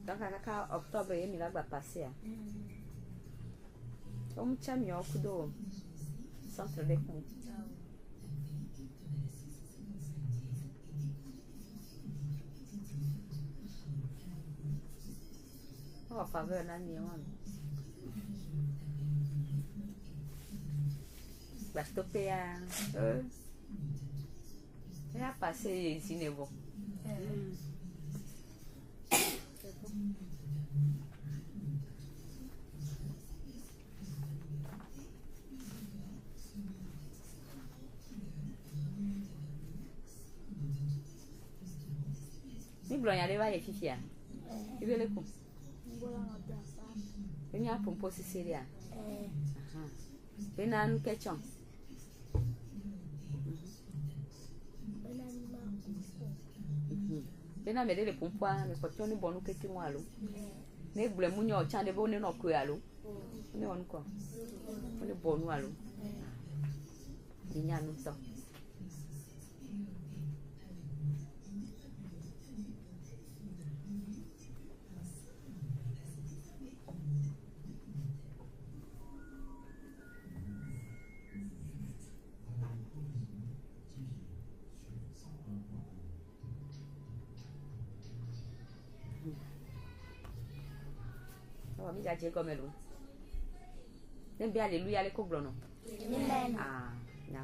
Donc, à octobre, il y a passé. Comme tu as mis au coup d'eau, centre de compte. Oh, faveur, là, il y a va stopper à il a passé ici niveau ni blo ya leva yefifia ibele ko ni a pompo Sicilia bena nu kechon bena me de le pompo a me potio ni bonu keki walo ne blo mu nyo chan de bo ne no ku alo ne on ko ne bonu alo ni nya nu so mi ja je comme l'eau. N'aime bien alléluia les coblo non. Amen. Ah, non.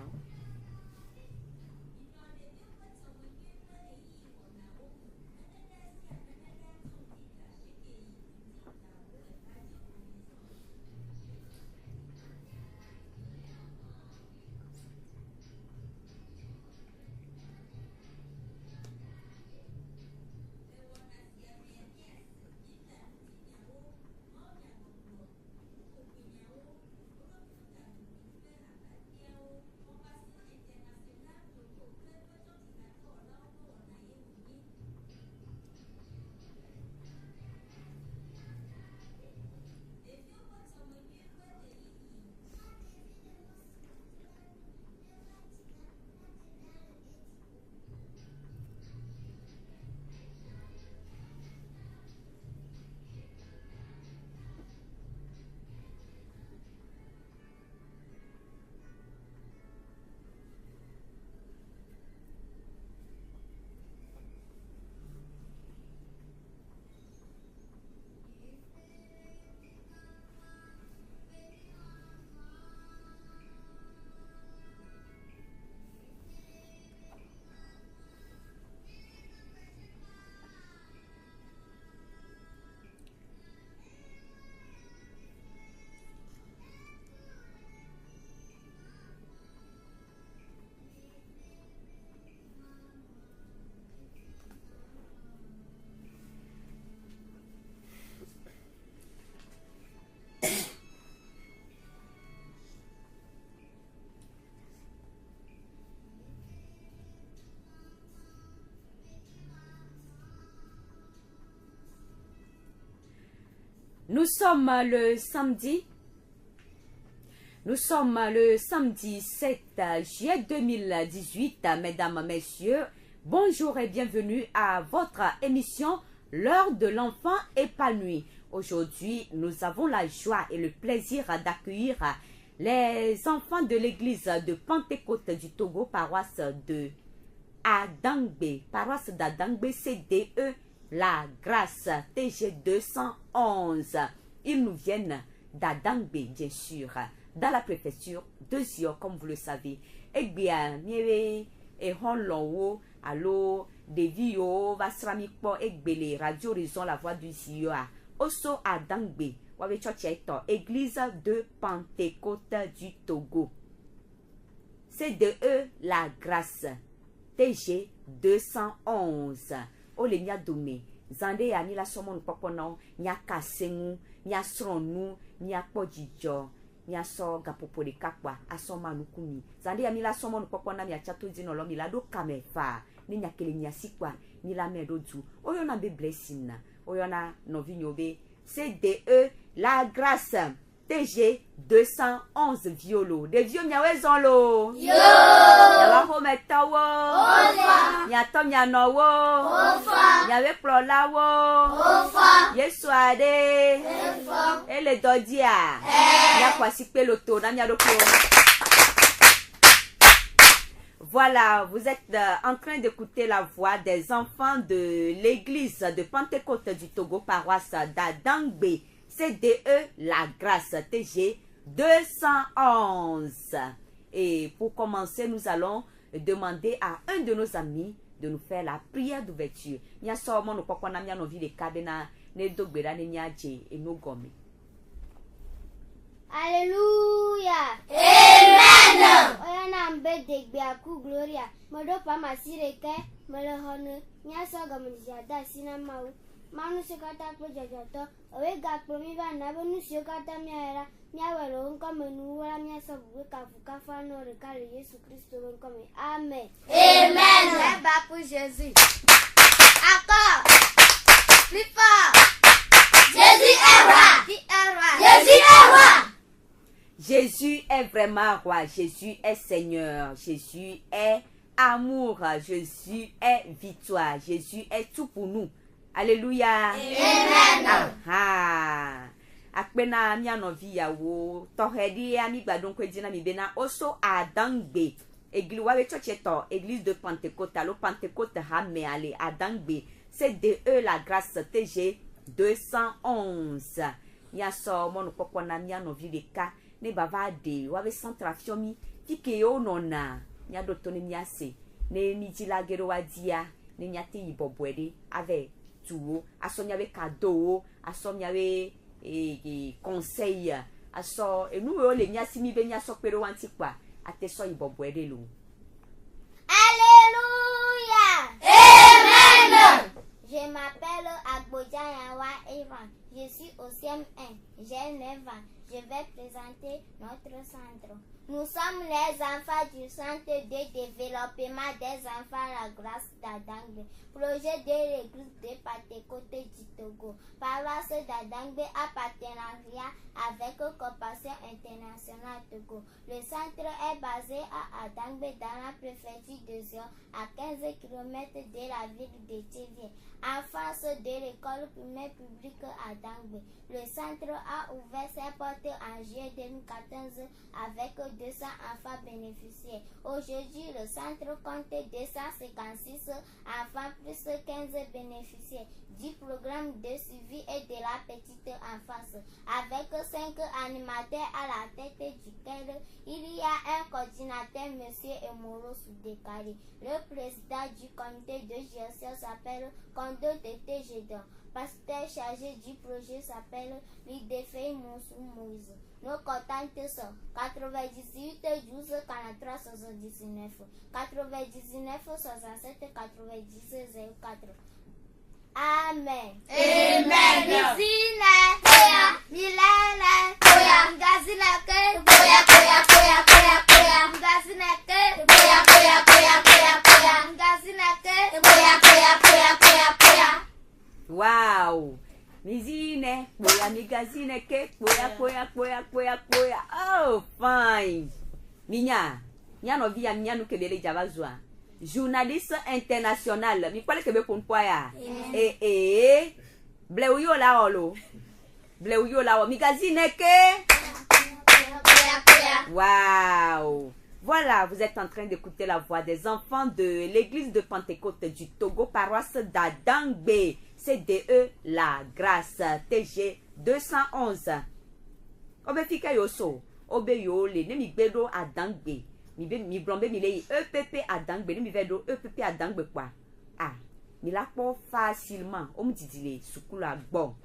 Nous sommes le samedi 7 juillet 2018, mesdames, messieurs. Bonjour et bienvenue à votre émission L'heure de l'enfant épanoui. Aujourd'hui, nous avons la joie et le plaisir d'accueillir les enfants de l'église de Pentecôte du Togo, paroisse de Adangbe, paroisse d'Adangbe CDE. La grâce TG 211. Ils nous viennent d'Adangbe, bien sûr, dans la préfecture de Zio, comme vous le savez. Eh bien, mieux et honlonwo, allo, devio, vasramikpo, egbele, radio raison, la voix du Zio, oso Adangbe, wawe chocheto, église de Pentecôte du Togo. CDE, la grâce TG 211. Ole nya dome zande ya ni la somo nu popono nya kasengu nya sronu nya pojijo nya so gapopo de kakwa asoma nukumi zande ya mi la somo nu popona mi achato dino lo mi la do kamefa ni nya kele nya sikwa ni la medodu oyo na be blessing na oyo na novinyobe CDE la grâce TG 211 violo. Des vieux miawezon lo. Yo. Yawa hometa wo. Ofa. Nyatom nyano wo. Ofa. Nyawe plola wo. Ofa. Yesuade. Et le dodia. Mia kwa sikpe loto na mia doko. Voilà, vous êtes en train d'écouter la voix des enfants de l'église de Pentecôte du Togo, paroisse d'Adangbe, CDE La Grâce, TG 211. Et pour commencer, nous allons demander à un de nos amis de nous faire la prière d'ouverture. Nya so mo no kokwa na mia no vi de kadena ne dogbera ne nya je enogome. Alléluia. Amen. Oya na mbe degbe aku gloria. Modo pa masireke mele hone. Nya so gamuja da sinama u. Manu sekata projojoto. Owe ga promi ba na bonu sekata miara. Nya welo nko menu wala nya so buwe kafuka fa no rekale Yesu Kristo nko me. Amen. Amen. C'est bas pour Jésus. Encore. Plus fort. Jésus est roi. Qui est roi? Jésus est roi. Jésus est vraiment roi, Jésus est Seigneur, Jésus est amour, Jésus est victoire, Jésus est tout pour nous. Alléluia. Amen. Aha. Akpena mi anovi yawo tohedi ami gbadon kwedina mi bena oso Adangbe. Église wa churcheto, église de Pentecôte, lo Pentecôte hame ale Adangbe. C'est de La Grâce TG 211. Ya so mo no kokona mi anovi de ka. Ne bava de wabe centrafiomi fike yo nona nya doto ne miase ne mijila gero wadia ne nyate yibobwede ave tuwo aso nyabe kado aso nyabe conseil aso enu yo le nyasi mi be nyaso pero wanti kwa ateso yibobwede lo. Alléluia. Amen. Je m'appelle Agboja Yawa Evan. Je suis au CM1. J'ai 9 ans. Je vais présenter notre centre. Nous sommes les enfants du centre de développement des enfants La Grâce d'Adangbe. Projet de l'église de Pentecôte du Togo. Paroisse d'Adangbe en partenariat avec Compassion Internationale Togo. Le centre est basé à Adangbe dans la préfecture de Zion, à 15 km de la ville de Tchivien, en face de l'école primaire publique Adangbe. Le centre a ouvert ses portes en juillet 2014 avec 200 enfants bénéficiaires. Aujourd'hui, le centre compte 256 enfants plus 15 bénéficiaires du programme de suivi et de la petite enfance, avec 5 animateurs à la tête duquel il y a un coordinateur, M. Emoro Soudekari. Le président du comité de gestion s'appelle Kondo Tete Gédon. Pasteur chargé du projet s'appelle Lidefei Monsou Moïse. Nos contacts sont 98 12 43 79 99 67 90 04. Amen. Amen. Misine. Koya. Milene. Koya. Ngazineke. Koya, koya, koya, koya, koya. Ngazineke. Koya, koya, koya, koya, koya. Ngazineke. Koya, koya, koya, koya, koya. Wow. Mizine, koya migazine ke koya. Oh, fine. Minya, no via minya no kebele javazwa. Journaliste international. Mi kwale kebe konpoya. Bleuyo la olo. Bleuyo la olo. Migazine ke. Koya, koya. Wow. Voilà, vous êtes en train d'écouter la voix des enfants de l'église de Pentecôte du Togo, paroisse d'Adangbe, CDE La Grâce, TG 211. Obe fika yoso, obe yo le, ne mi gbedo Adangbe, mi blombe mi le EPP Adangbe, ne mi vedo EPP Adangbe kwa. Ah, mi la po facilement, o mi didile sukula bon.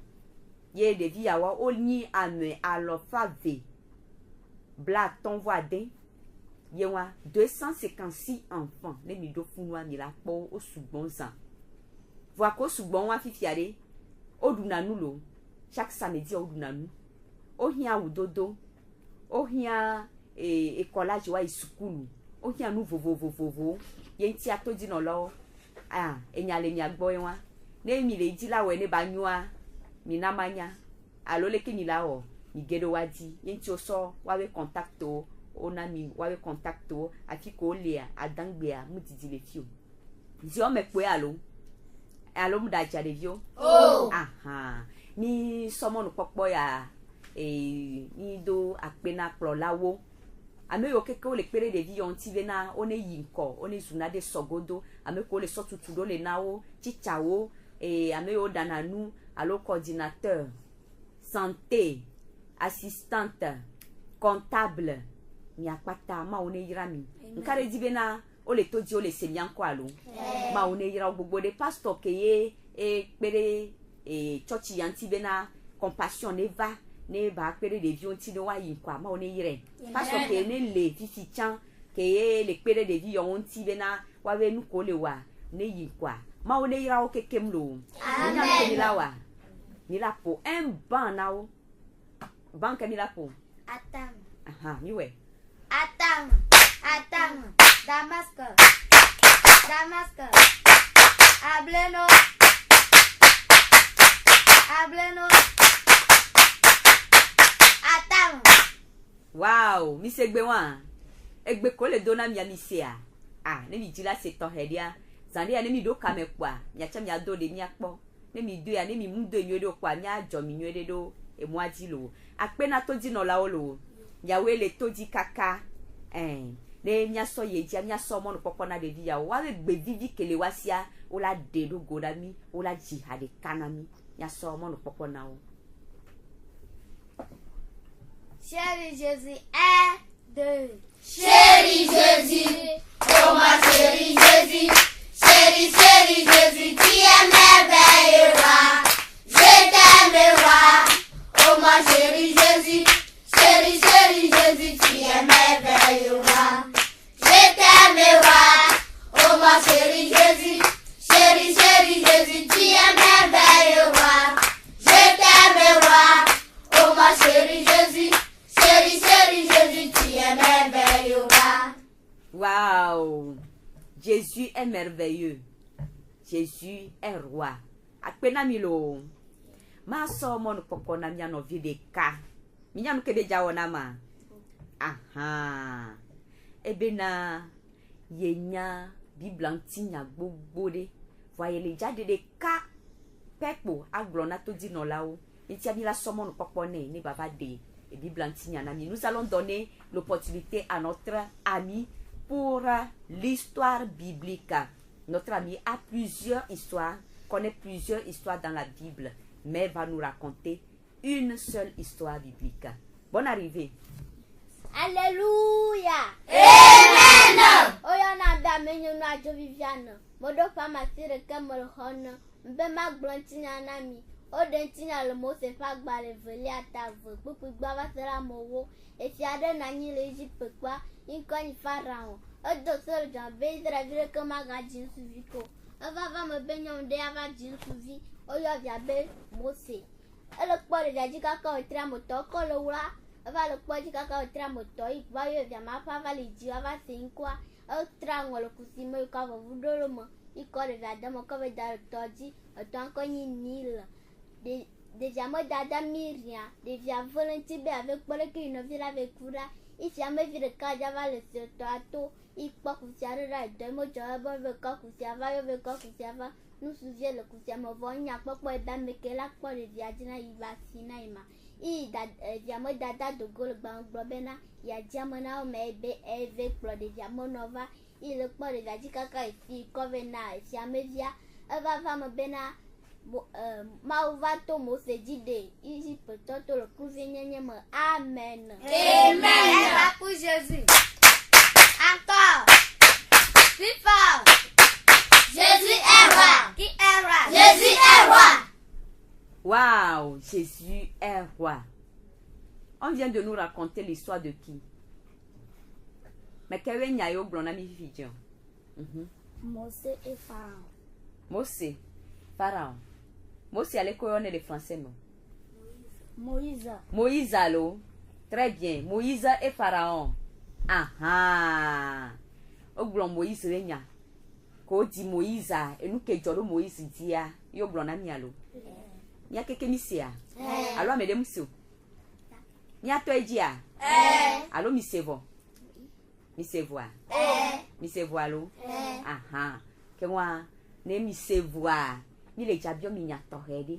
Ye devi yawa o ni ame alofa ve. Bla ton voide. Yewa 256 enfants les mido funwa mi la po o sugbon san. Voa ko sugbon wa fifiare o dunanu lo chaque samedi o dunanu. O hia udodo. O hia écolage wa isukulu. O hia nu vovo. Ye nti atodi no lo. Ah, enyale mi agbo yewa. Ne mi le di la we ne banyua mi na manya. Alo le ke mi la o mi gedo wadi. Ye nti o so wa we contacto. On a mis wawe contacto afiko lea Adangbea mutidi le fio. Zio me kwe alo. Alo mudaja le vio. Oh. Aha. mi somo no pokpo ya ni do akpena kplo lawo ame yo keke o le pere de vi on ti vena one yinko one zuna de sogodo ame ko le sotutu do le nawo chichawo ame yo dananu allo coordinateur santé assistante comptable mi akpata ma one yirami nkare di vena o le toji o le semianko alo ma one yira gbogbo de pastor keye pere church yanti vena compassion neva ne ba pere de vi onti no wa yin kwa ma one yire pastor ke ne le fifi chan ke le pere de vi onti be na wa we nu ko le wa ne yin kwa ma one yira o kekem lo amen ni la wa ni la po un ban na o ban ke ni la po Atam. aha ni we Atam. Damascus. Ableno. Atam. wow mi se gbe wa egbe ko le dona mi amisi ne mi jila se to hedia zande ya ne mi do kamekwa nya cha mi ado de mi akpo ne mi do ya ne mi mudo mi do kwa mi ajo mi nwe do emu ajilo akpena to di no la olo ya we le to di kaka ne mi aso ye ji mi aso mo no popo na de di ya wa we gbe vivi kele wasia o la de do goda mi o la jihad kanami ya so mo no popo na o Chérie Jésus, 1, 2. Chérie Jésus, oh ma chérie Jésus, chérie Jésus, tu es merveilleux, roi. Je t'aime, roi. Oh ma chérie Jésus, chérie Jésus, tu es merveilleux, roi. Je t'aime, roi. Oh ma chérie Jésus, chérie Jésus, tu es merveilleux, roi. Je t'aime, roi. Oh ma chérie Jésus, chérie Jésus, tu es merveilleux, roi. wow Jésus est merveilleux Jésus est roi akpena mi lo ma so mo no popo na mi no vide ka mi nya no kebe jawo na ma aha ebe na yenya biblantinya gbogbo de voyez les jade de ka pepo aglo na to di no lawo eti abi la so mo no popo ne baba de et biblantinya na mi nous allons donner l'opportunité à notre ami pour l'histoire biblique. Notre ami a plusieurs histoires, connaît plusieurs histoires dans la Bible, mais va nous raconter une seule histoire biblique. Bonne arrivée. Alléluia. Amen. Oyana da menyo na jo Viviane. Modo pa masire kemol hono. Mbe mag blantinya nami. O dentina le mo se fa gba le veli atave. Pupu gba va sera mowo. E fiade na ni le Egypte kwa. Inko ni Pharaon. O do sol jan be dra vire kama ga jin suviko. Va me benyo nde ava jin suvi. O yo via be Mose. Le kpore via jika ka o tra moto ko lo wura. Va le kpore jika ka o tra moto I va yo via ma fa va le ji va se nkwa. O tra ngolo kusimo I ka vo vudolo mo. I ko le via demo ko ve da toji. O to anko ni Nil. De via mo dada Miriam. De via volonté be avec pole ki no vira avec kura. I fia me vire ka java le se to ato. I po kusiare ra de mo jo bo ve ka kusiava yo ve ka kusiava. Nous souviens le kusiamo vonya popo e ba meke la po le via dina I va sina ima. I da via mo dada do gol gban globena ya diamona o me be eve pro de via mo nova. I le po le via dikaka e fi covena e fia me via. Eva va mo bena ma uvato mo se dide ici peut-être le cousinye me amen. Amen. Elle va pour Jésus. Encore. Plus fort. Jésus est roi. Qui est roi? Jésus est roi. Wow, Jésus est roi. On vient de nous raconter l'histoire de qui? Mais quel est Nyayo Blonami Fidjon? Mose et Pharaon. Mose, Pharaon. Mose allait connaître les français, non? Moïse. Moïse, allô? Très bien. Moïse et Pharaon. Ah ah. Oglon Moïse renya. Ko di Moïse et nous que jolo Moïse dia. Yo blonami allô? Nya keke misia. Allô mesdames monsieur. Nya to edia. Allô misevo. Misevo. Misevo allô? Ah ah. Que moi ne misevo. Ni le jabio mi nya to rede.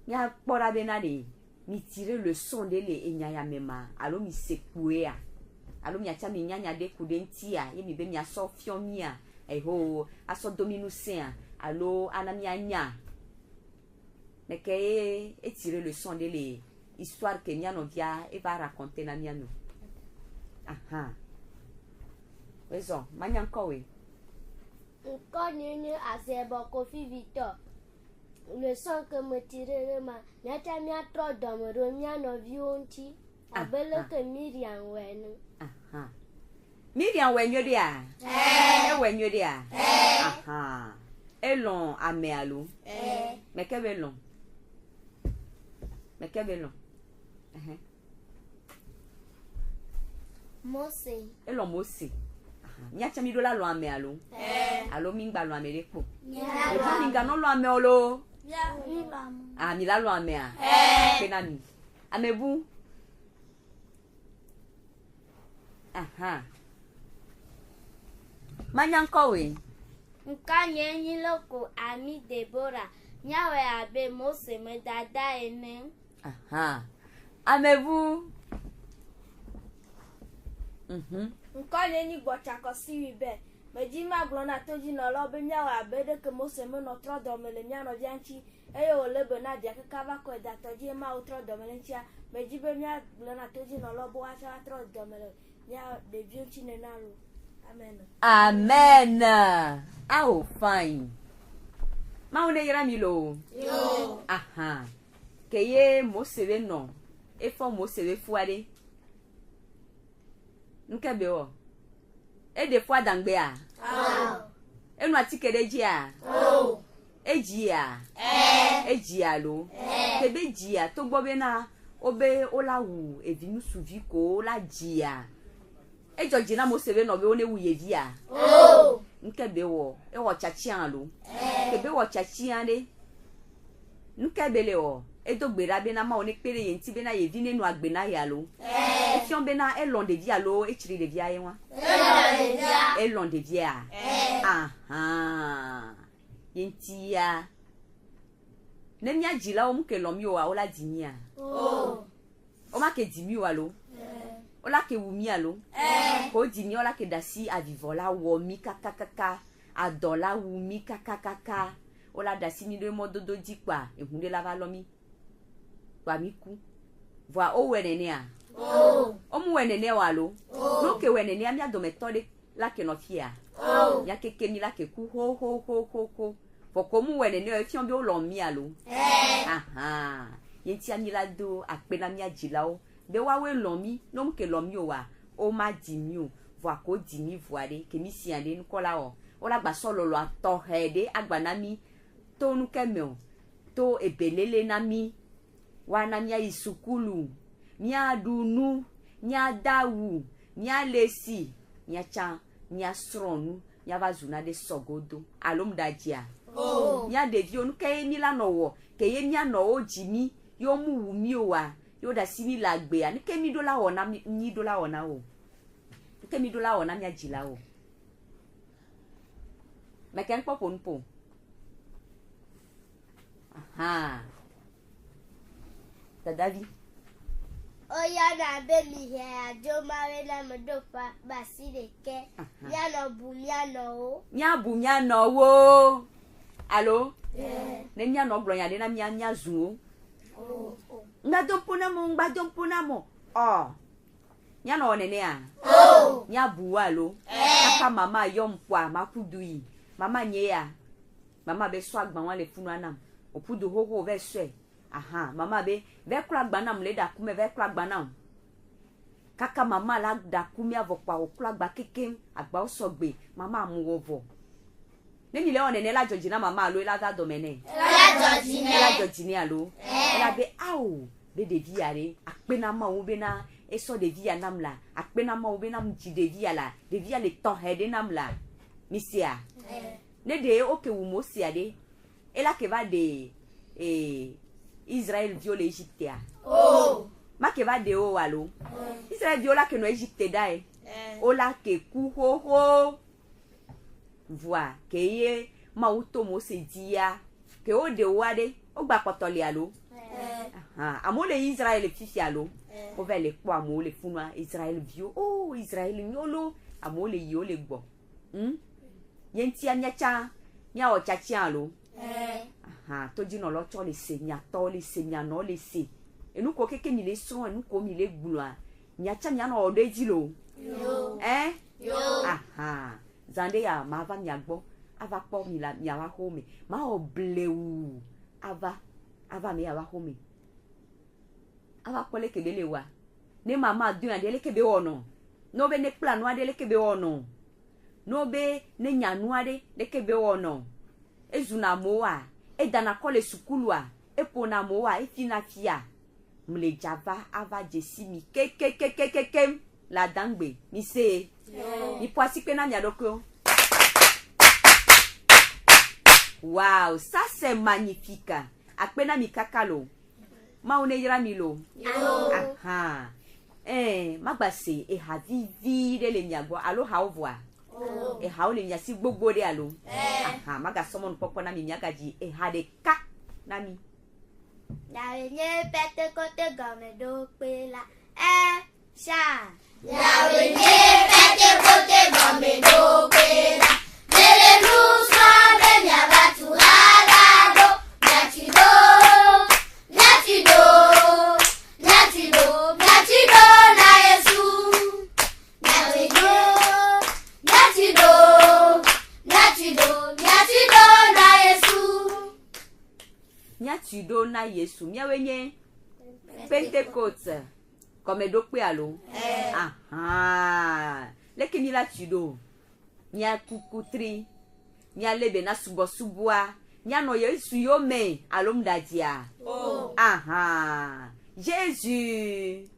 Mia pora benade. Mi tirer le son de le enyaya mema. Alo mi sekouea. Alo mi acha mi nyanya de kudentia. Ye mi be mi aso fiomia. Eho aso dominusea. Alo anamia nya. Mais que et tirer le son de les histoires que mia novia et va raconter na mia no. Aha. Raison, manya encore oui. Quand nous avons Kofi Victor, le son que me tirait ma, n'était mia trop d'homme, remia no vionti, a belle que Myriam wen. Aha. Myriam wen yo dia. Wen yo dia. Aha. Elon ame alo. Mais que belon. Mais que belon. Mose. Elon Mose. Nya chami do la lo ame alo. Alo mingba lo ame repo. Ejo minga no lo ame olo. Ah, mi la lo ame a. Penami. Ame bu. Aha. Manya nko we. Nka nyenyi loko ami Deborah. Nyawe abe Mose me dada ene. Aha. Ame bu. Nka nyenyi bochako siwi be. Mejima glona toji no lobe nyawe abe de ke Mose me no tro do mele nya no bianchi. Eyo lebe na dia ke kava ko da toji ma utro do mele ntia. Mejibe nya glona toji no lobo wa cha tro do mele. Nya de bianchi ne nalu. Amen. Amen. Oh, fine. Ma one yera mi lo. Yo. Aha. Keye Mose we no. E fo Mose we fuade. Nkebe o. E de fwa dangbe a. E no atikede ji a. Eji a. Eji a lo. Kebe ji a to gbo be na obe olawu evinu suvi ko la ji a. E joji na Mose we no be one wu ye vi a. Nkebe wo e wo chachi an lo. Kebe wo chachi an de. Nkebe le o. E do gbera be na ma one pere ye nti be na ye vi nenu agbe na ya lo. E fion be na e lon de vi a lo e chiri de vi a ye wa. E lon de vi a. Aha. Yenti ya. Ne nya jila o mu ke lo mi o wa o la di mi a. O ma ke di mi wa lo. O la ke wu mi a lo. Ko di mi o la ke dasi a vivola wo mi kakakaka. A dola wu mi kakakaka. O la dasi mi do mo dodo di kwa e hunde la va lo mi. Wa mi ku. Voa o wenene a. O mu wenene wa lo. No ke wenene a mi a do metode la ke no fia. Ya ke mi la ke ku ho. Foko mu wenene e fion bi o lo mi a lo. Aha. Yenti a mi la do akpe na mi a jila o. Be wa we lo mi, no mu ke lo mi o wa. O ma di mi o. Voa ko di mi voade ke mi si ande nkola o. O la gba so lo ato hede agba na mi to nu ke me o. To ebelele na mi. Wana mia isukulu, mia dunu, mia dawu, mia lesi, mia chan, mia stronu, mia vazuna de sogodo, alom dajia. Mia devio nu ke ni la no wo, ke ye mia no o jimi, yo mu wu mi o wa, yo da sini la gbe a, ni ke mi do la wona ni do la wona o. Ni ke mi do la wona mia jila o. Me ken popo npo. Aha. Davi. Oya na be mi he ajo mawe na medofa basi de ke. Mia no bu mia no o. Mia bu mia no wo. Allo? Ne mia no glo ya de na mia zu o. Ngba puna mo. Oh. Mia no nene a. Mia bu alo. Aka mama yom kwa makudui. Mama nye ya. Mama be so agban wan le funu anam. Opudu hoho ve swe. Aha, mama be kula gbanam le da kume ve kula gbanam. Kaka mama la da kume avokwa o kula gba kekem agba o sogbe mama mu ovo. Ne mi le one ne la joji na mama alo la ga domene. La joji ni alo. La be awo be de viare akpe na ma wo be na eso de via namla akpe na ma wo be na mji de via la de via le ton hede namla. Misia. Ne de oke wu mosia de. Ela ke va de Israël viole Égypte. Ma ke va de o walo. Israël viola ke no Égypte dai. O la ke ku ho. Voa ke ye ma uto mo se dia ke o de wade o gba kotoli alo amo le Israël fifi alo o ve le po amo le funwa Israël vio oh Israël nyolo amo le yo le gbo yenti anyacha nya o chachi alo to di no lo cho le se nya to le se nya no le se enu ko keke mi le so enu ko mi le gbulwa nya cha nya no o de di lo yo zande ya ma va nya gbo ava po mi la nya wa home ma o blewu ava mi ya wa home ava ko le kebe le wa ne mama du ande le kebe ono no be ne plan wa de le kebe ono no be ne nya nu ade le kebe ono ezuna moa edana ko le sukulu a epona moa efina fia mle java ava jesi mi ke la dangbe mi se mi poisi pe na mi adoko. Wow, ça c'est magnifique. Akpena mi kakalo. Ma one yira mi lo. Magbase e ha vivi de le nyago alo ha ovwa. E ha o le nyasi gbogbo de alo. Maga someone popo na mi nyagaji e ha de ka na mi. La venye pete kote game do pe la sha. La venye pete kote game do pe la. Dele nous semble nya batu halado. Nyatido na Yesu. Nyatido na Yesu. Nyatido na Yesu. Miawenye Pentecote. Comme do pe alo. Lekini la tido. Nya kukutri. Nya lebe na subua. Nya no Yesu yo me alom dadia. Jésus.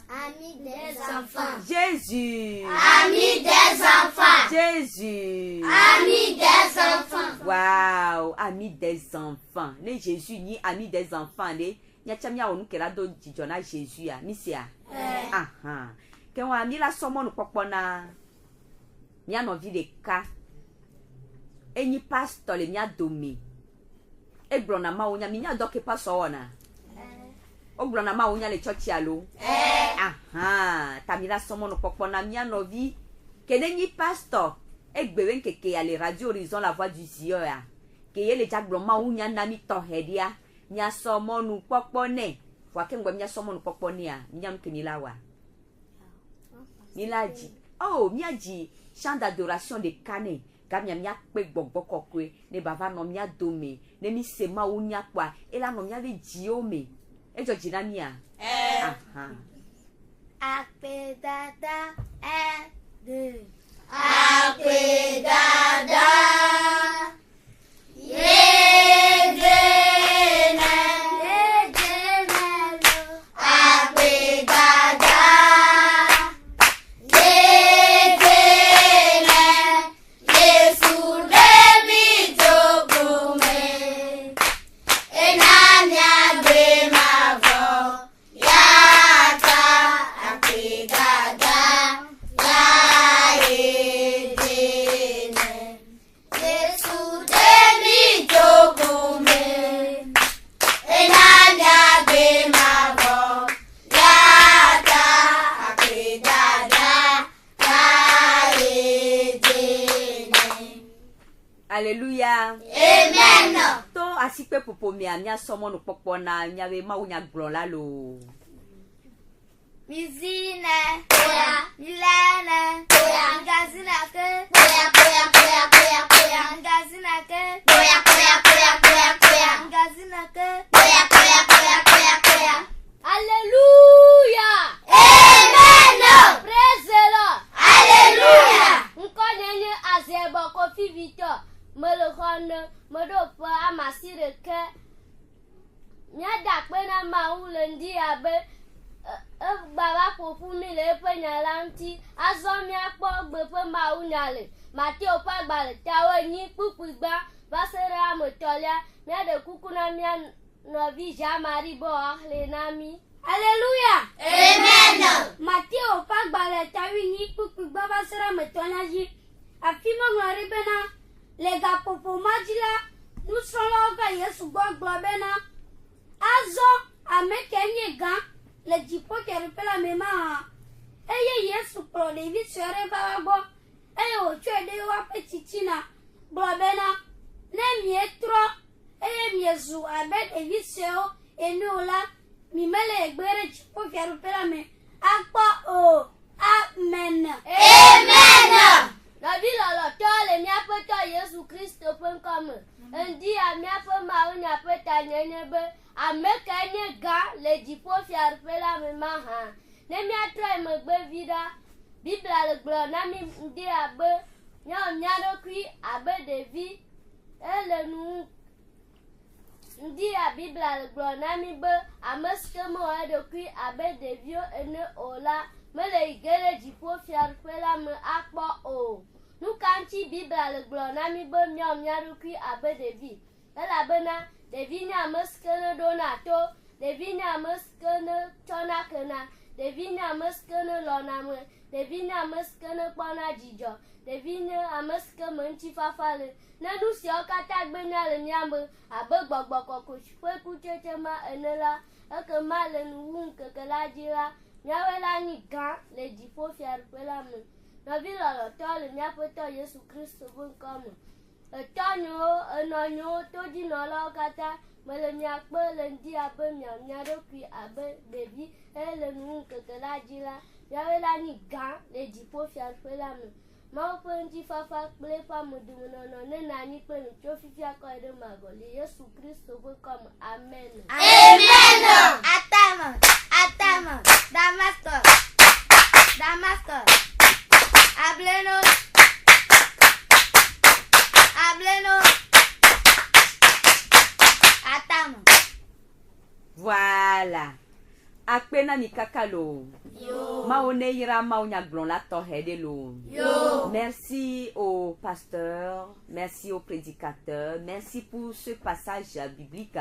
Ami des enfants. Jésus. Ami des enfants. Jésus. Ami des enfants. Wow, ami des enfants. Ne Jésus ni ami des enfants ne. Nya chamia onu kera do jijona Jésus ya. Misia. Ke wa mi la somo nu popona. Nya no vi de ka. Eni pastor le nya domi. Ebrona ma onya mi nya doke pastor ona. Obrona ma onya le church alo. Tamila somo no popona mi no vi. Kene ni pastor egbewe nkeke ya le radio horizon la voix du Zion ya. Ke ye le jagblon ma onya na mi to hedia. Nya somo nu popone. Wa ke ngwa nya somo nu popone ya. Nya mkeni la wa. Milaji. Oh, miaji chant d'adoration de Kane. Gamia mia pe gbogbo kokwe ne bava no mia dome ne mi sema unya kwa ela no mia le jiome ejo jinania Akpe dada de Akpe dada Alléluia. Amen. To asipe popo mi anya somo no popona nya we ma unya gbron la lo. Mizine Poya. Milene Poya. Ngazina ke Poya. Ngazina ke Poya. Ngazina ke Poya. Alléluia. Amen. Praise the Lord. Alléluia. Nkonenye azebo kofi vito. Melohone medopo amasire ke. Nyada pena maulendi abe baba popu mi le penya lanti azomi akpo gbepe maunyale Mateo pagbale tawe ni pupugba basere amotolia miade kukuna mia novi jamari bo ahle nami. Alléluia. Amen. Mateo pagbale tawe ni pupugba basere amotolia ji afimo ngoribena lega popo majila nusrɔ̃lawo Yesu gbɔ gblɔ bena azɔ ame ke nye gã le dziƒofiaɖuƒe la me ma hã eye Yesu kplɔ ɖevi sue aɖe va gbɔ eye wòtsɔe ɖe woaƒe titina gblɔ bena ne mietrɔ eye miezu abe ɖevi suewo ene o la mimele egbe ɖe dziƒofiaɖuƒe la me akpɔ o. Amen. Amen. Nɔvi lɔlɔtɔ le míaƒe tɔ Yesu Kristo ƒe ŋkɔ me. Ŋdia míaƒe mawunya ƒe tanyenye be ame ka nye gã le dziƒofiaɖuƒe la me ma hã. Ne míatrɔ megbe vi ɖa, Biblia le gblɔ na mí ŋdi abe míawɔ mía ɖokui abe ɖevi ele nu ŋdi Biblia le gblɔ na mí be ame si ke mewɔ eɖokui abe ɖeviwo ene o la mele yi ge ɖe dziƒofiaɖuƒe la me akpɔ o. Nu ka ŋuti Biblia le gblɔ na mí be míawɔ mía ɖokui abe ɖevi elabena ɖevi nye ame si ke ne ɖona to, ɖevi nye ame si ke ne tsɔna kena, ɖevi nye ame si ke ne lɔna me, ɖevi nye ame si ke ne kpɔna dzidzɔ, ɖevi nye ame si ke me ŋutifafa le. Ne nu siawo katã gbenya le mía me abe gbɔgbɔ kɔkɔe ƒe kutsetse ma ene la, ekema le nuwu ŋkeke la dzi la, míawoe la nyi gã le dziƒofiaɖuƒe la me. Nɔvi lɔlɔtɔ le míaƒe tɔ Yesu Kristo ƒe ŋkɔ me. Etɔnyewo, enɔnyewo, todzinɔlawo katã mele miakpe le ŋdi abe miawɔ mía ɖokui abe ɖevi eye le nuwu ŋkeke la dzi la, míawoe la nyi gã le dziƒofiaɖuƒe la me. Mawu ƒe ŋutifafa kple eƒe amedomenɔnɔ nenɔ anyi kple mi tso fifia kɔ yi ɖe magɔ le Yesu Kristo ƒe ŋkɔ me. Amen. Amen. Atama. Damascus. Ableno. Atama. Voilà. Akpena mi kakalo. Maone ira maunya glon la tohede lo. Merci au pasteur, merci au prédicateur, merci pour ce passage biblique.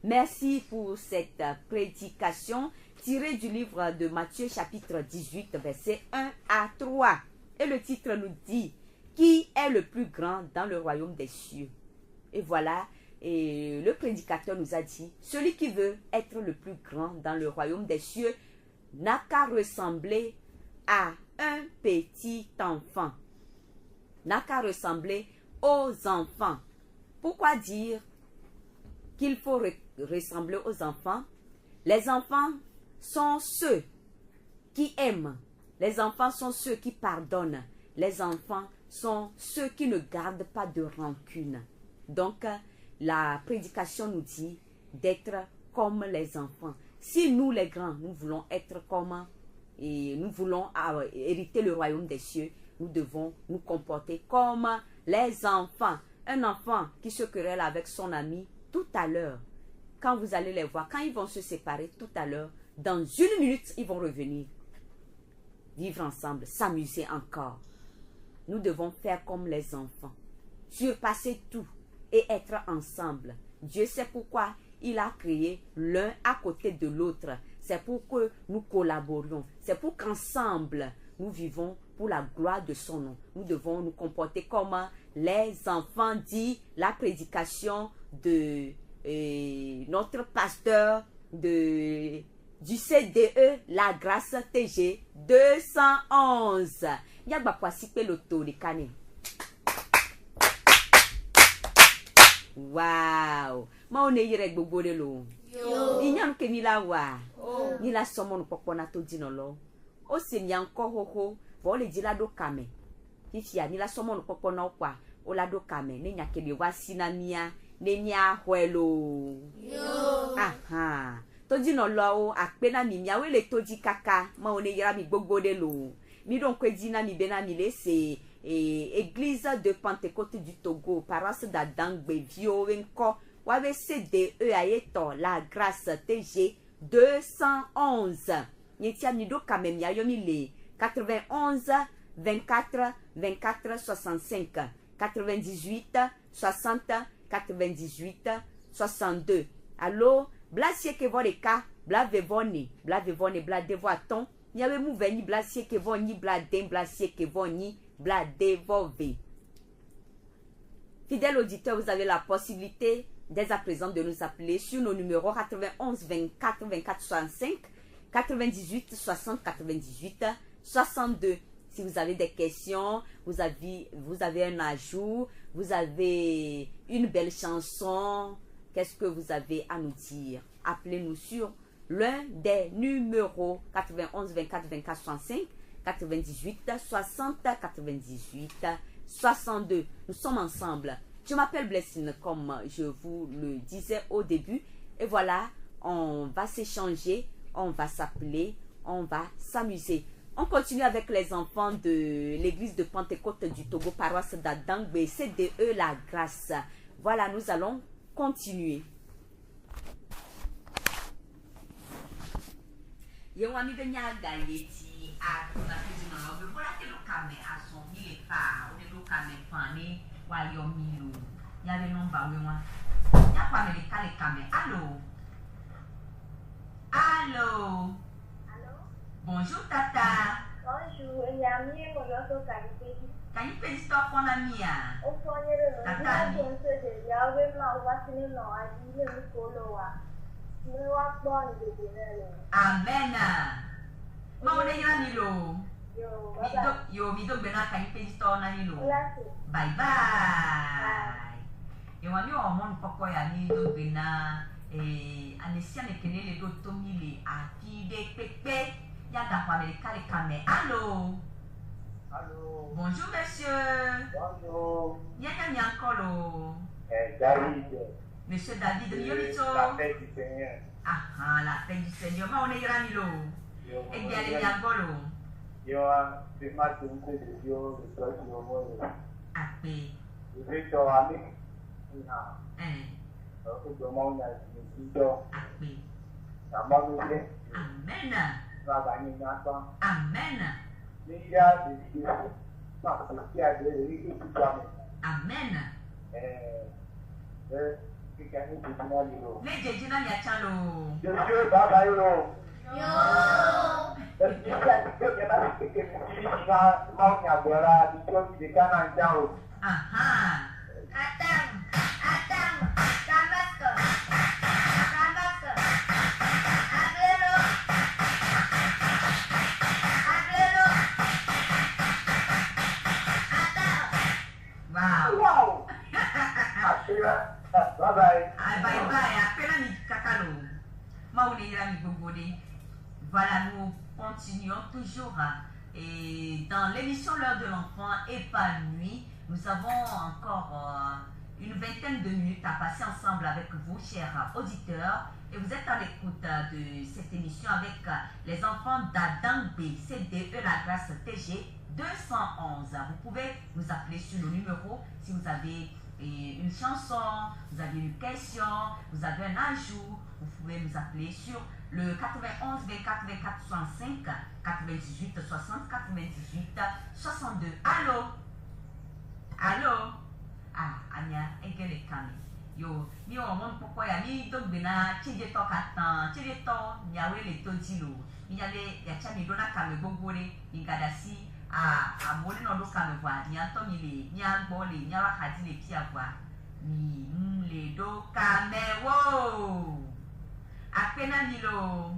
Merci pour cette prédication tirée du livre de Matthieu chapitre 18 versets 1 à 3. Et le titre nous dit: qui est le plus grand dans le royaume des cieux? Et voilà. Et le prédicateur nous a dit, celui qui veut être le plus grand dans le royaume des cieux n'a qu'à ressembler à un petit enfant. N'a qu'à ressembler aux enfants. Pourquoi dire qu'il faut ressembler aux enfants? Les enfants sont ceux qui aiment. Les enfants sont ceux qui pardonnent. Les enfants sont ceux qui ne gardent pas de rancune. Donc, la prédication nous dit d'être comme les enfants. Si nous les grands, nous voulons être comme et nous voulons hériter le royaume des cieux, nous devons nous comporter comme les enfants. Un enfant qui se querelle avec son ami tout à l'heure, quand vous allez les voir, quand ils vont se séparer tout à l'heure, dans une minute, ils vont revenir vivre ensemble, s'amuser encore. Nous devons faire comme les enfants, surpasser tout et être ensemble. Dieu sait pourquoi il a créé l'un à côté de l'autre. C'est pour que nous collaborions. C'est pour qu'ensemble, nous vivons pour la gloire de son nom. Nous devons nous comporter comme les enfants, dit la prédication de notre pasteur du CDE, la grâce TG 211. Yagba kwasipe loto de kane. Wow, ma one yire gbogbo de lo. Inyan ke ni la wa. Ni la somo no popona to dinolo. O se mi anko hoho, bo le dila do kame. Fifia ni la somo no popona okwa, o la do kame, ne nya ke le wa sinamia, ne nya hwelo. Aha. To dinolo o akpena mi mia we le toji kaka, ma one yira mi gbogbo de lo. Mi don kwe dina mi bena mi le se Église de Pentecôte du Togo, paroisse d'Adangbe, Viorenko, Wabe CDE Ayeto, la grâce TG 211. Yetia Nido Kamem Yayomi le 91 24 24 65 98 60 98 62. Allo, blasie ke voleka, blavevoni, bladevoaton, Yawe mouveni blasie ke voni, bladen, blasie ke voni, bladevove. Fidèles auditeurs, vous avez la possibilité dès à présent de nous appeler sur nos numéros 91 24 24 65 98 60 98 62. Si vous avez des questions, vous avez un ajout, vous avez une belle chanson, qu'est-ce que vous avez à nous dire? Appelez-nous sur l'un des numéros 91 24 24 65 98 60 98 62. Nous sommes ensemble. Je m'appelle Blessine comme je vous le disais au début. Et voilà, on va s'échanger, on va s'appeler, on va s'amuser. On continue avec les enfants de l'église de Pentecôte du Togo, paroisse d'Adangbe, CDE La Grâce. Voilà, nous allons continuer. Allô? Bonjour tata. Bonjour, il y a mis mon auto qualité. Quand il fait histoire qu'on a mis à Au fond, il y a tata. il y a Amen. Mau ne yira ni lo. Yo mi do bena kan pe store na ni lo. Bye bye. Yo wa mi o mon poko ya ni do bena anesia ne kenele do tomile ati de pepe ya da kwa America le kame. Allô. Allô. Bonjour monsieur. Bonjour. Nyanya nyankolo. David. Monsieur David Yolito. La paix du Seigneur. Ah, la paix du Seigneur. Mau ne yira ni lo. Et bien les nyangolo. Yo, c'est ma tante de Dieu, le soir du monde. Ape. Je vais te ramener. Donc, on a dit, Ape. ça m'a donné. Amen. On va gagner un enfant. Amen. Il y a des choses. Il y a des riches qui sont. Amen. C'est quand même tout le monde. Ne jejina ya chalo. Je suis Baba Yolo. Yo. Aha. Adam. Damasco. Appelez-le. Adam. Wow. Bye bye. Ah, bye bye. Appelle ni kakalo. Maouni yami bobode. Voilà, nous continuons toujours. Et dans l'émission L'heure de l'enfant épanoui, nous avons encore une vingtaine de minutes à passer ensemble avec vous, chers auditeurs. Et vous êtes à l'écoute de cette émission avec les enfants d'Adangbe, CDE La Grâce TG 211. Vous pouvez nous appeler sur le numéro si vous avez une chanson, vous avez une question, vous avez un ajout. Vous pouvez nous appeler sur le 91 24 24 65 98 60 98 62. Allô? Allô? Ah, Anya, egele kami. Yo, mi o mon pourquoi ya mi donc bena tchije to katan, tchije to nyawe le to dilo. Mi yale ya chami dona kame bogore, ingadasi a moli no do kame kwa, nya to mi le, nya gbo le, nya wa hadi le pia kwa. Mi le do kame wo. Apena nilo.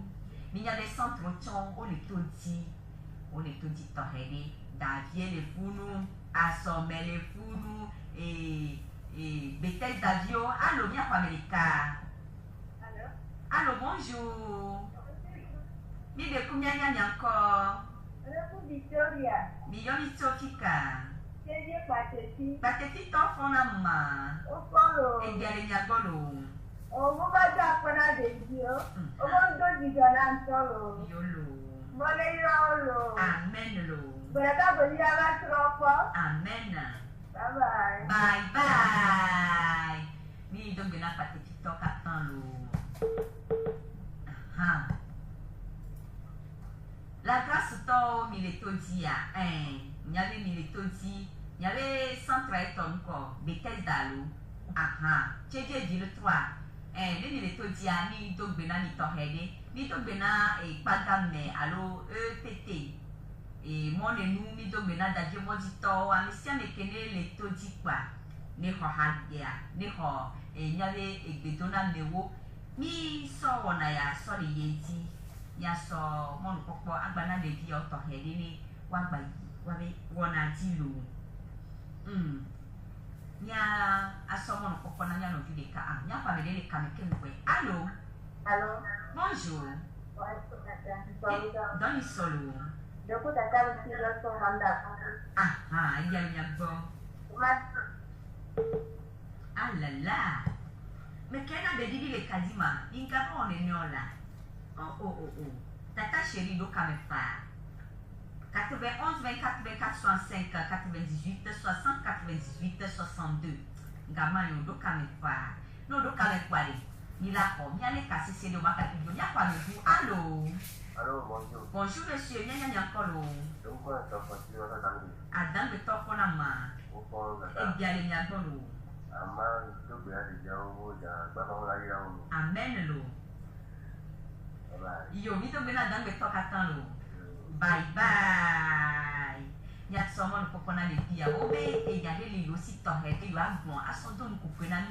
Mi yale centre chon o le to di torrede, davie le funu, asome le funu et Bethel Davio. Allô, bien pour America. Allô, bonjour. Mi de combien y a encore? Victoria. Mi yo mi Sofika. C'est pathétique. Pathétique ton fond na ma. Au fond, Et bien les nyagolo. on va dire qu'on a des dieux. On va dire qu'on a un solo. Yolo. Moléolo. Amen lo. Brata venir à la tropa. Amen. Bye bye. Bye bye. Mi donc na pathétique ton captain lo. Ah. La grâce to miletodi a nyave miletodi nyave centre eton ko Bethesda lo. Aha, cheje di le 3. Le miletodi a ni to gbena ni to hede, ni to gbena pagame alo EPT. Mon nous mi to gbena da je modi to a mi sia me kene le todi kwa. ne xɔ hadia ne xɔ nyabe egbedona mewo mi sɔ wɔna ya sɔ le ye dzi ya sɔ mɔnukpɔkpɔ agbana ɖevi ya tɔxɛ ɖe ne woagba yi wabe wɔna dzi lo nya asɔ mɔnukpɔkpɔ na nya nɔvi ɖeka nya xɔ ame ɖe le kame ke ŋgɔe alo Allô? bonjour Ouais, c'est ça. dɔnni sɔlo Du coup, tata aussi, là, son mandat. iya nya gbɔ. Ah là là. Mais quelle a des idées les kadima? Inga on est là. Oh. Tata chérie do kamefa. 91 24 24 65 98 60 98 62. Ngama yo do kamefa. No do kamefa le. Ni la ko mi ale kasi se do makati do nya kwa le. Allô. Allô, bonjour. Bonjour monsieur, nya kolo. Donc, quoi, ça continue à t'attendre. Adam de tokona ma. Au fond, E bien le nya bolo. Aman, tu peux aller dire au bout, Amen lo. Bye. Yo, vito bena dan be toka tan lo. Bye bye. Nya somo no popona le pia o be e ya le lo si to he te yo agbon aso don ko pe na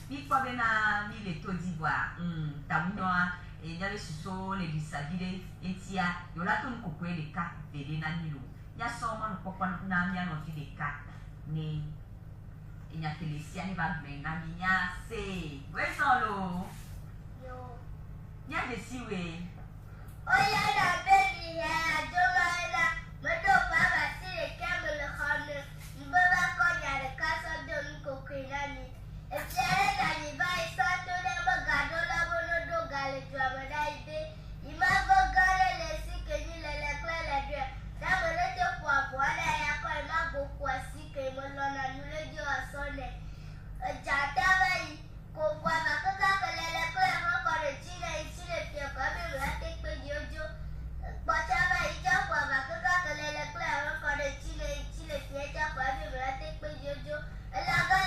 mi ko be na mi le to d'Ivoire. Ta mu no e ya le suso le disagire etia yo la to ko pe le ka be le na ni lo. Nya somo no popona na mi no fi le ka ni e nya telesia ni ba me na mi nya se. We son lo. Yo. Nya de siwe. Oya la baby ya Jomala, moto baba si le kame le khane, mbaba konya le kaso de mkokinani. E fiare na ni vai sato le magado la bono do gale jwamada ide. Ima go gale le si ke ni le kle le dwe. Da mo le te kwa kwa la ya ko ima go kwa si ke mo lona nule jo asone. Jata vai ko kwa makaka kele le kle mo ko le chile chile pia kwa be la te pe jojo. Bachaba ija kwa makaka kele le kle mo ko le chile chile pia ja kwa be la te pe jojo. La go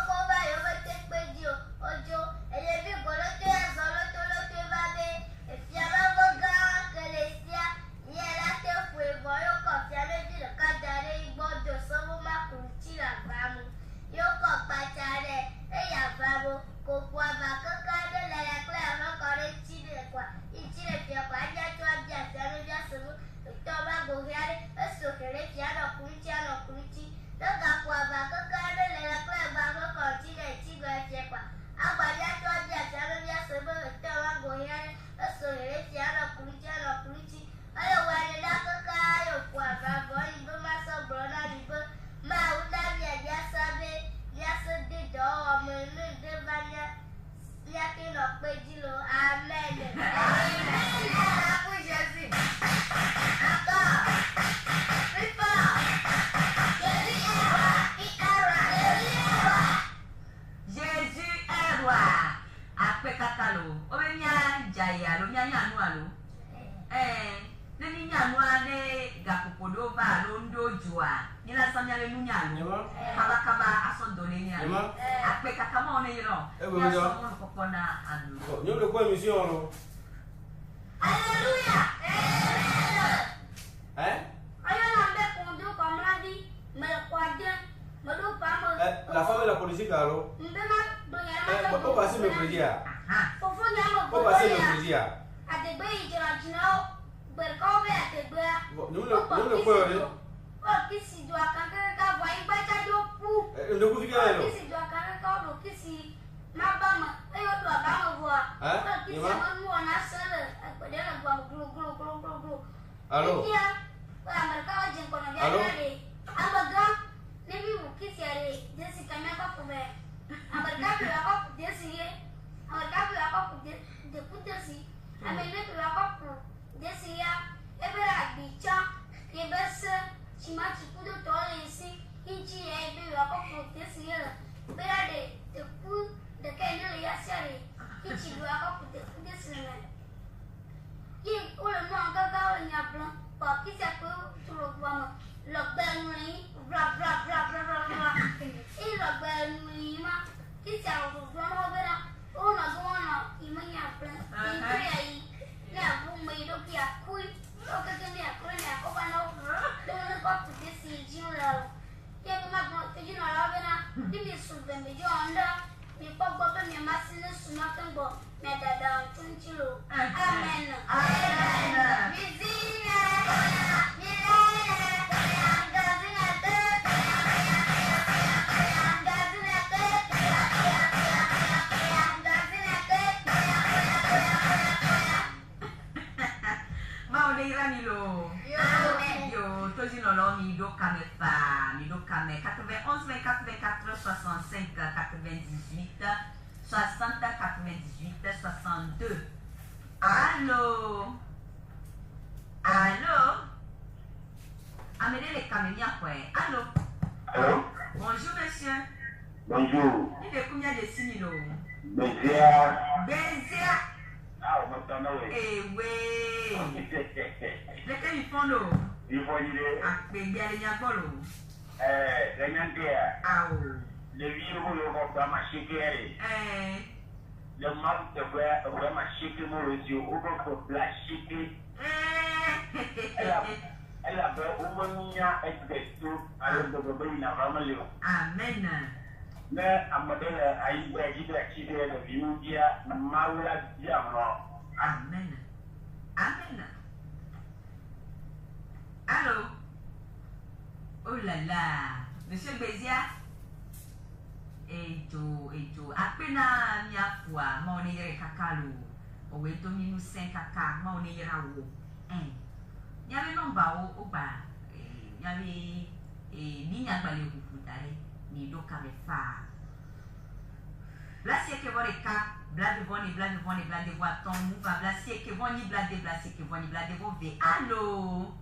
ko ba yo be te pe jo ojo. Ele bi go lo te azolo to lo te ba be. E fia ba go ga kele sia. Ye la te fue bo yo ko fia le bi le ka dare igbo do so mo ma ku chi la ba mu. Yo ko pachare e ya babo ko kwa makaka de la kle mo ko le chile kwa. Ichile pia kwa ja to abia fia no ja so to ba go hiare e so kele fia no kunchi. Loga kwa makaka de la kle ba mo ko chile chigwa fia kwa. Agba ja to abia fia no ja so to ba go hiare e so kele fia no kunchi. Ayo wa le la kaka ayo kwa babo ibo ma so brona ibo ma una bia ja sabe ya so de do ọmọ inú de ba ya ki no pe ji lo amen. Jésus est roi. Après katalo, o be nya jaya lo nya nya nu alo. Ne ni nya nu ane gapopodo ba lo ndo jua. Ni la samya le nu nya lo. Kaba aso do le nya. Après katama one yiro. Ya so mo ko pona anu. Nous le quoi émission non? Alléluia. Hein? Ayo lambe kondo comme l'a dit, me le croisé, me le pas me. La femme et la politique alors? Mbema doya Faut passer me plaisir. Faut faire Faut passer me plaisir. A te gbe ijira jina berko be a te gbe. Nous le quoi aller? O kisi do akanke ka bo igba ta do pu. Le coup qui est là. Kisi do akanke ka do kisi ma ba ma ayo do ba ma bo. O kisi ma mu na sele ko de na bo glu. Allô? Amerika wa jin kono be Allô? ale. Abaga ne bi mu kisi ale desi kame ka ko be. Amerika bi ka ko desi ye. Amerika bi ka ko de kutesi. Amerika bi ka ko desi ya. Ebe agbicha ke bese chimati kudo tole si inchi e bi ka ko desi ye. Bera de ku de kene ya sare. Inchi bi ka ko desi ne. Ye ole mo anga ga ole nya plan. Pa kisi ko turo kwa lo benui bra. E lo benui ma kisi a ro no bera. O na go na imanya plan. Intre ai. Na bu me do ki akui. O ka ke a kure na ko ba no. Do na ko desi jinra. Ye ma go te jinra la bena. Dimi Amen. Yo, toji nolo mi do kame fa, mi do kame 91 24 24 65 98 60 98 62. Allô? Allô? Amenez les camélias quoi. Allô? Allô? Bonjour monsieur. Bonjour. Il est combien de similo? Bézia. Bézia. Ah, on m'entend, oui. Eh oui. Lesquels ils font l'eau? Il faut dire. Ah, Bézia les nyabolo. Regnantea. Ah oh. Le vieux, vous va pas marcher guéri. Le mal de vrai marcher que mon reçu, ou pour placher. Elle a fait au moins expecto à l'autre n'a vraiment lieu. Amen. Mais à modèle à une belle activité de Viudia, Maula Diamant. Amen. Amen. Allô? Oh là là. Monsieur Bézia? Ejo. Apena miafua, ma one yere kakalo. Owe to minu sen kaka, ma one yera wo. Nyame nomba o ba. Nyame ni nyagbale kufutare. Ni do kame fa. Blasie ke vore ka, blade voni, blade voa ton mouva, blasie ke voni, blade vo ve. Allô?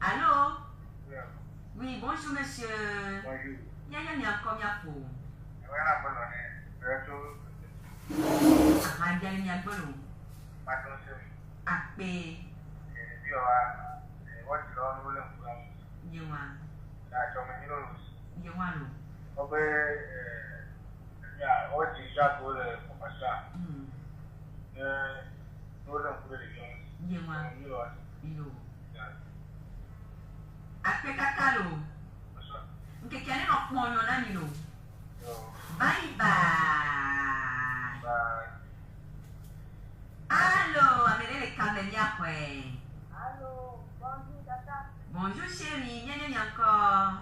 Allô? Oui, bonjour monsieur. Bonjour. Nyanya ni encore miapo. Voilà, bonne année. Ah, bien ni agbolo. Attention. Ape. What you don't know, Yewa. that's how many knows. Yewa lo. Okay, yeah, what is that? Go to Papa. No, don't put it again. Yewa. You Yo. Ape kakalo. Nkekene no kmonyo na ni lo. Bye bye. Bye. Allô, amenez les camélias quoi. Allô, bonjour, tata. Bonjour chérie, nyanya encore.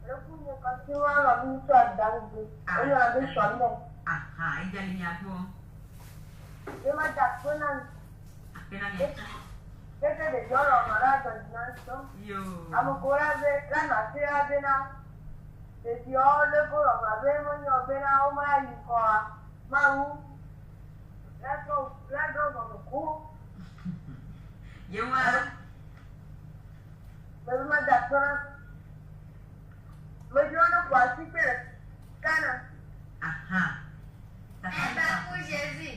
Le coup de quand tu vas la vie soit dans le Ah, et la vie soit là. Ah, il y a les miagbo. Je m'attaque Apena miagbo. C'était des gens en malade d'ordination. Yo. Amukura ve la natura bena. Et puis on le pour on avait mon bena au mai quoi. Maou. La go dans le cou. Yewa. Mais m'attaque mais je ne vois si que cana. Aha. Pour Jésus.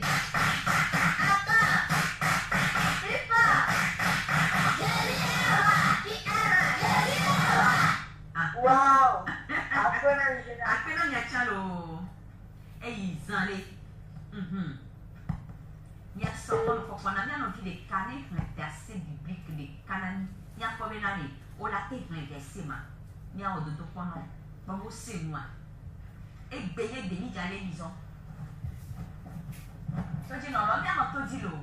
Wow. Apena miachalo. Zale. Il y a ce qu'on a bien envie de canner un verset biblique de Canaan. Il y a combien d'années? On l'a fait un verset. Il y a un autre qu'on a. Bon, c'est moi. Et payer des milliers d'aller, disons. Tu dis non, on vient d'entendre dire l'eau.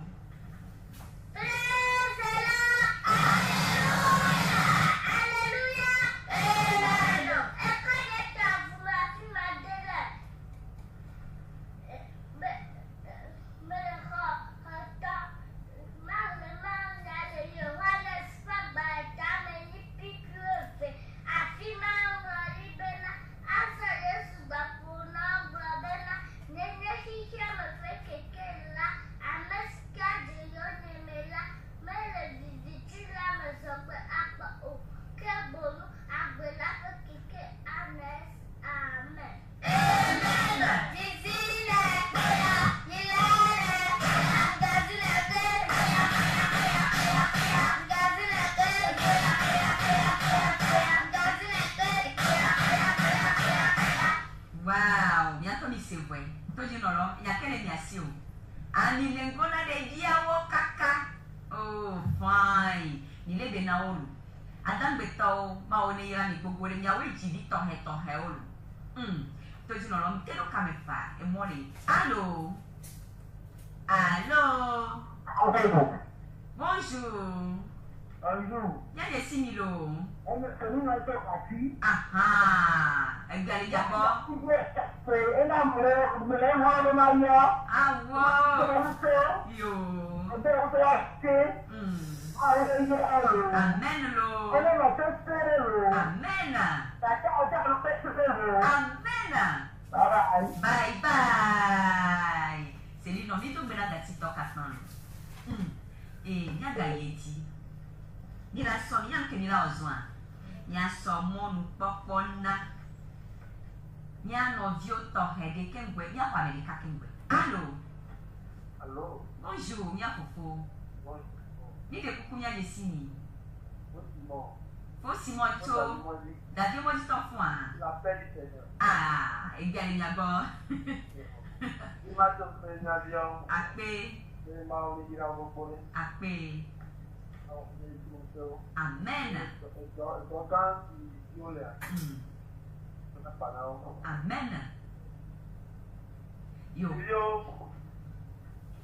Allô? Bonjour. Bonjour. Il y a des similo. On me fait une autre partie. Ah, égal d'abord. Et là, me l'ai voir le maillot. Ah, wow. Yo. Amen, lo. Amen. Amen. Bye bye. C'est lui non, il tombe là dans TikTok à et nyaga yeti. Ni la so yang ke ni la ozwa. Nya so mo nu popona. Nya no vio to hede kengwe, nya kwa America kengwe. Allô. Allô. Bonjour, nya fofo. Bonjour. Ni de kuku nya yesini. Bonjour. Fo Simon to. Davi mo di ton fo an. La paix du Seigneur. Ah, e bien nya go. Il m'a donné un avion. Akpe. Il m'a donné un avion. Akpe. Amen. Amen. Yo.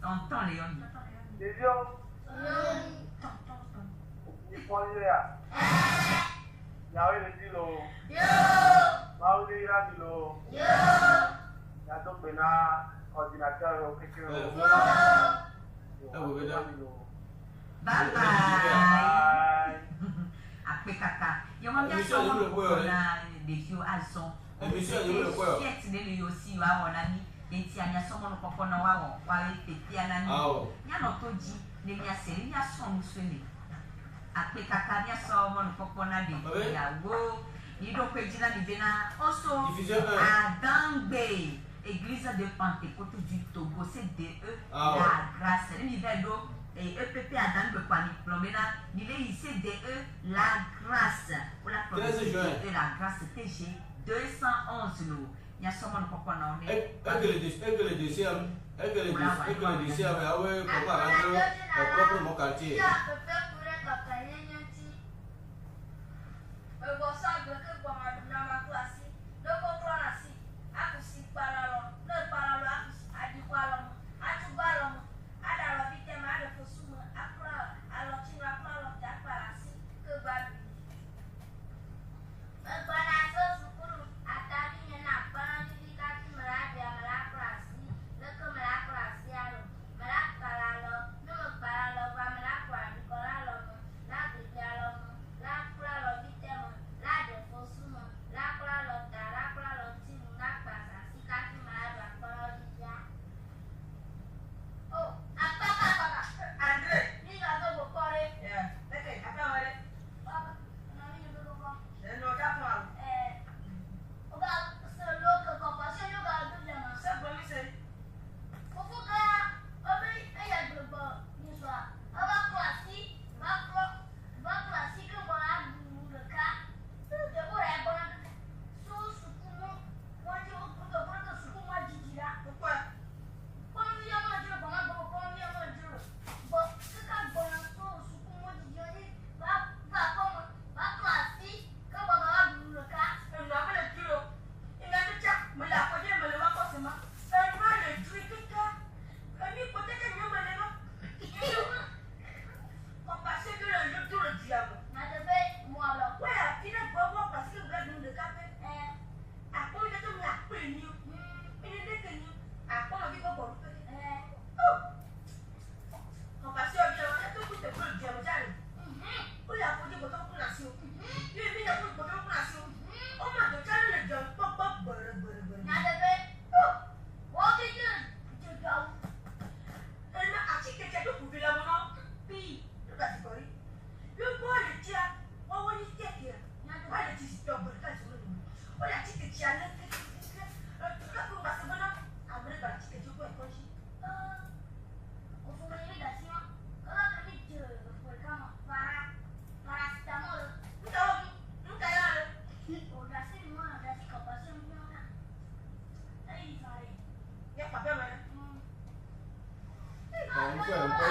Tonton Léon. Léon. Yahweh le dit l'eau. Maouli ira dit l'eau. Yadok bena ordinateur au quelque Bye bye. Après caca. Il y a un bien sûr des vieux alson. Fiat de lui aussi wa wonani. Enti anya somo no kokko na wa pepi anani. Nya no toji ne nya seri nya somo swele. Après caca nya somo no kokko na de ya wo. Ni do pejina ni dena also Adangbe. Église de Pentecôte du Togo, c'est DE la grâce. Le niveau d'eau et EPP Adam de Kwani là, il est ici DE la grâce. Pour la promesse de la grâce TG 211 lots. Il y a seulement le pourquoi on est. Est-ce que le décès, propre mon quartier.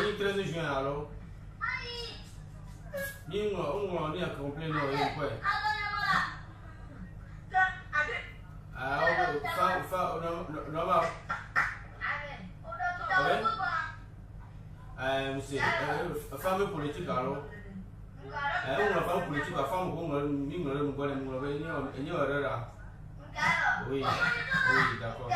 On 13 juin alors. Ni on a complet non quoi. c'est femme politique alors. On la femme politique, la femme qu'on a mis dans le monde, on est là. Oui, d'accord.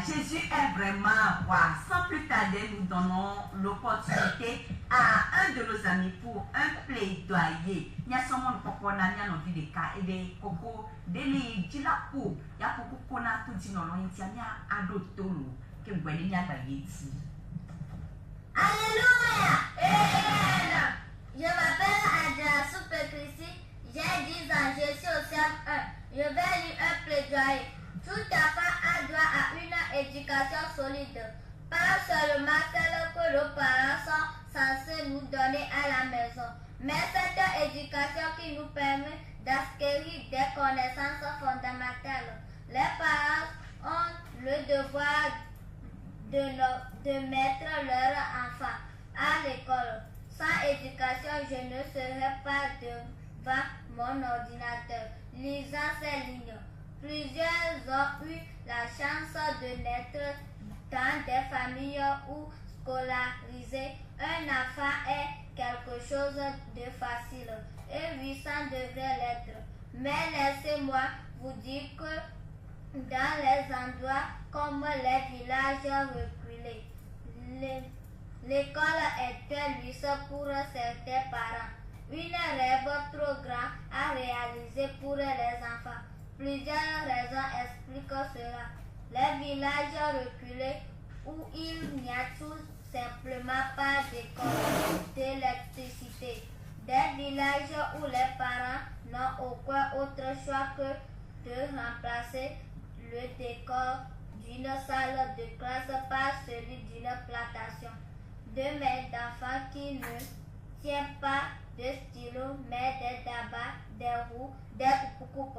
Jésus est vraiment roi. Sans plus tarder, nous donnons l'opportunité à un de nos amis pour un plaidoyer. Il y a son monde pour qu'on a envie de cas et des coco, des dilapo. Il y a beaucoup qu'on a tout dit non, il y a adopté que vous voyez, il y a ici. Alléluia! Amen! Je m'appelle Adja Super Chrissy, j'ai 10 ans, je suis au CM1. Je vais lire un plaidoyer. Tout enfant a droit à une éducation solide, pas seulement celle que nos parents sont censés nous donner à la maison, mais cette éducation qui nous permet d'acquérir des connaissances fondamentales. Les parents ont le devoir de mettre leurs enfants à l'école. Sans éducation, je ne serais pas devant mon ordinateur, lisant ces lignes. Plusieurs ont eu la chance de naître dans des familles où scolarisé un enfant est quelque chose de facile et 800 devrait l'être. Mais laissez-moi vous dire que dans les endroits comme les villages reculés, l'école est un luxe pour certains parents. Une rêve trop grand à réaliser pour les enfants. Plusieurs raisons expliquent cela. Les villages reculés où il n'y a tout simplement pas d'école, d'électricité. Des villages où les parents n'ont aucun autre choix que de remplacer le décor d'une salle de classe par celui d'une plantation. De mains d'enfants qui ne tiennent pas de stylo mais des tabacs, des roues, des coupes.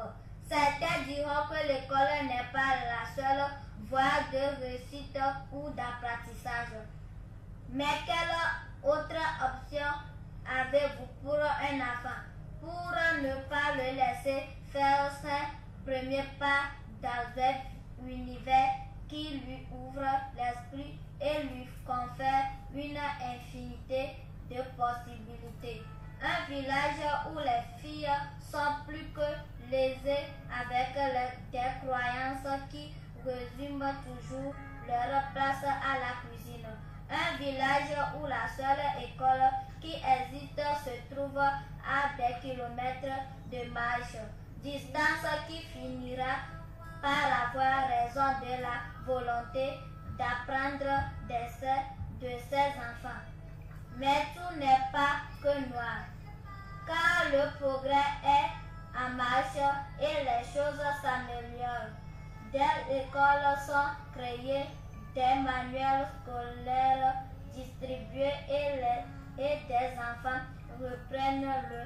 Certains diront que l'école n'est pas la seule voie de réussite ou d'apprentissage. Mais quelle autre option avez-vous pour un enfant? Pour ne pas le laisser faire ses premiers pas dans un univers qui lui ouvre l'esprit et lui confère une infinité de possibilités. Un village où les filles sont plus que lésées avec des croyances qui résument toujours leur place à la cuisine. Un village où la seule école qui existe se trouve à des kilomètres de marche, distance qui finira par avoir raison de la volonté d'apprendre de ses enfants. Mais tout n'est pas que noir, car le progrès est en marche et les choses s'améliorent. Des écoles sont créées, des manuels scolaires distribués et des enfants reprennent le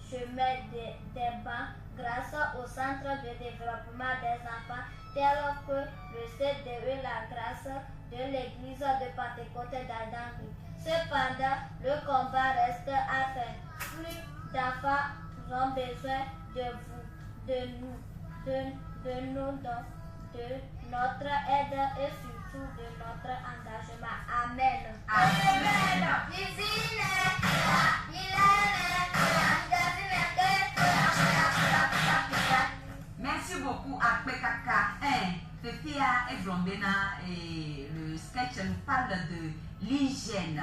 chemin des bancs grâce au Centre de développement des enfants tel que le CDE La Grâce de l'église de Pentecôte d'Adangui. Cependant, le combat reste à faire. Plus d'enfants ont besoin de vous, de notre aide et surtout de notre engagement. Amen. Amen. Merci beaucoup à Pekaka. Fefia et Blombena, et le sketch nous parle de l'hygiène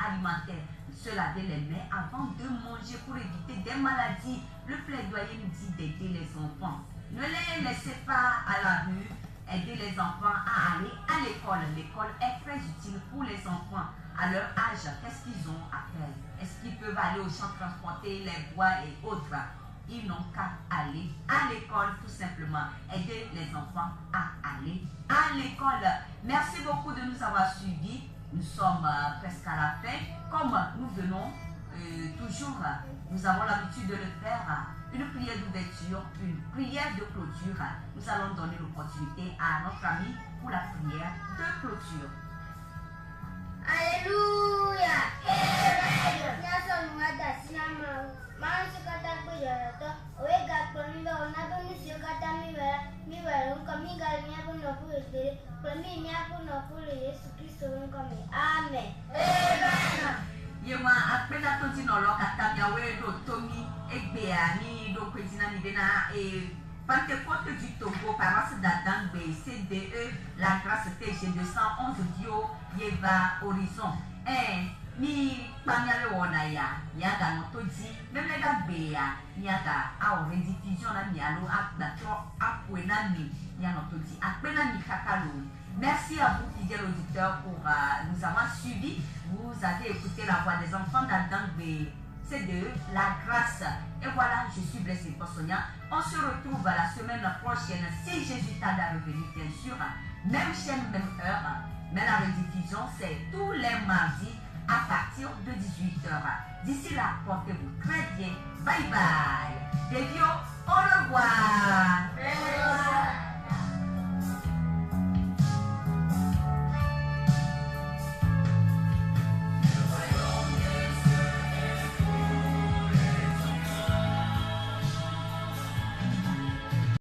alimentaire. Se laver les mains avant de manger pour éviter des maladies. Le plaidoyer nous dit d'aider les enfants. Ne les laissez pas à la rue. Aider les enfants à aller à l'école. L'école est très utile pour les enfants. À leur âge, qu'est-ce qu'ils ont à faire? Est-ce qu'ils peuvent aller au champ transporter les bois et autres? Ils n'ont qu'à aller à l'école tout simplement. Aider les enfants à aller à l'école. Merci beaucoup de nous avoir suivis. Nous sommes presque à la fin. Comme nous venons toujours, nous avons l'habitude de le faire. Une prière d'ouverture, une prière de clôture. Nous allons donner l'opportunité à notre ami pour la prière de clôture. Alléluia. Amen. Yewa apena tonti no lo kata biawe do tomi egbea ni do kwezina ni bena e Pentecôte du Togo paroisse d'Adangbe CDE La Grâce TG 211 Dio Yeva Horizon mi panyale wona ya yaga no toji même les gabea yaga a rediffusion na mi alo akbatro apuena mi ya no toji apena mi kakalo. Merci à vous fidèles auditeurs pour nous avoir suivis. Vous avez écouté la voix des enfants d'Adangbe CDE La Grâce. Et voilà, je suis blessée pour Sonia. On se retrouve la semaine prochaine si Jésus tarde à revenir, bien sûr. Même chaîne, même heure. Mais la rediffusion, c'est tous les mardis à partir de 18h. D'ici là, portez-vous très bien. Bye bye. Des vieux, au revoir.